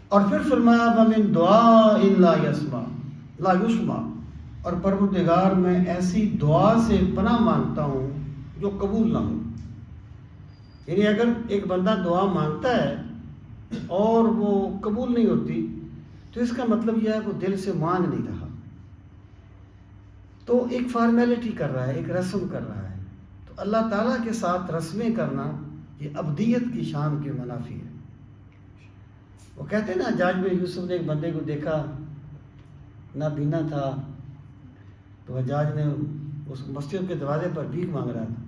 اور پھر فرمایا وَمِن دُعَاءٍ لَا يُسْمَعُ، اور پروردگار میں ایسی دعا سے پناہ مانگتا ہوں جو قبول نہ ہو۔ یعنی اگر ایک بندہ دعا مانگتا ہے اور وہ قبول نہیں ہوتی تو اس کا مطلب یہ ہے کہ وہ دل سے مانگ نہیں رہا، تو ایک فارمیلٹی کر رہا ہے، ایک رسم کر رہا ہے۔ تو اللہ تعالیٰ کے ساتھ رسمیں کرنا یہ ابدیت کی شان کے منافی ہے۔ وہ کہتے ہیں نا حجاج بن یوسف نے ایک بندے کو دیکھا نابینا تھا، تو حجاج نے اس مسجد کے دروازے پر بھیک مانگ رہا تھا۔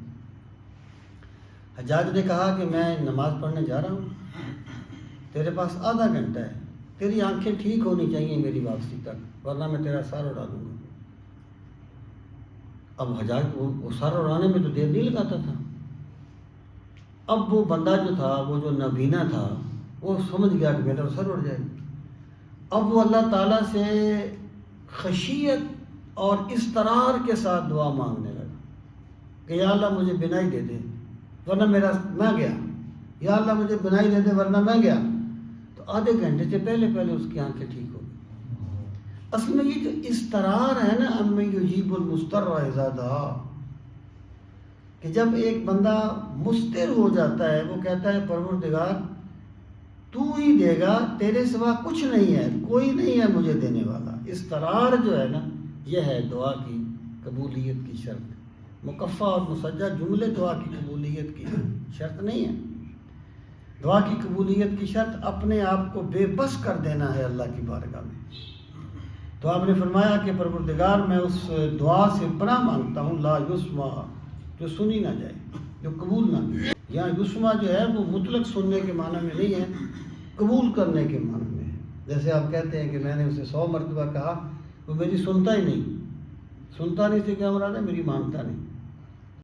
حجاج نے کہا کہ میں نماز پڑھنے جا رہا ہوں، تیرے پاس آدھا گھنٹہ ہے، تیری آنکھیں ٹھیک ہونی چاہیے میری واپسی تک، ورنہ میں تیرا سر اڑا دوں گا۔ اب حجاج وہ سر اڑانے میں تو دیر نہیں لگاتا تھا۔ اب وہ بندہ جو تھا، وہ جو نابینا تھا، وہ سمجھ گیا کہ میرا سر اڑ جائے گا۔ اب وہ اللہ تعالیٰ سے خشیت اور اضطرار کے ساتھ دعا مانگنے لگا کہ یا اللہ مجھے بینائی دے دے ورنہ میں گیا، یا اللہ مجھے بینائی دے دے ورنہ میں گیا۔ تو آدھے گھنٹے سے پہلے اس کی آنکھیں ٹھیک ہو گئی۔ اصل میں یہ جو اضطرار ہے نا، اَمَّن یُجِیبُ الْمُضْطَرَّ اِذَا دَعَاهُ، کہ جب ایک بندہ مضطر ہو جاتا ہے، وہ کہتا ہے پروردگار تو ہی دے گا، تیرے سوا کچھ نہیں ہے، کوئی نہیں ہے مجھے دینے والا۔ اضطرار جو ہے نا، یہ ہے دعا کی قبولیت کی شرط۔ مکفہ اور مسجع جملے دعا کی قبولیت کی شرط نہیں ہے۔ دعا کی قبولیت کی شرط اپنے آپ کو بے بس کر دینا ہے اللہ کی بارگاہ میں۔ تو آپ نے فرمایا کہ پروردگار میں اس دعا سے پناہ مانگتا ہوں لا یسمع، جو سنی نہ جائے، جو قبول نہ کی۔ یہاں یسمع جو ہے وہ مطلق سننے کے معنی میں نہیں ہے، قبول کرنے کے معنی میں ہے۔ جیسے آپ کہتے ہیں کہ میں نے اسے 100 مرتبہ کہا، وہ میری سنتا ہی نہیں۔ سنتا نہیں سے کیا مراد ہے؟ میری مانتا نہیں۔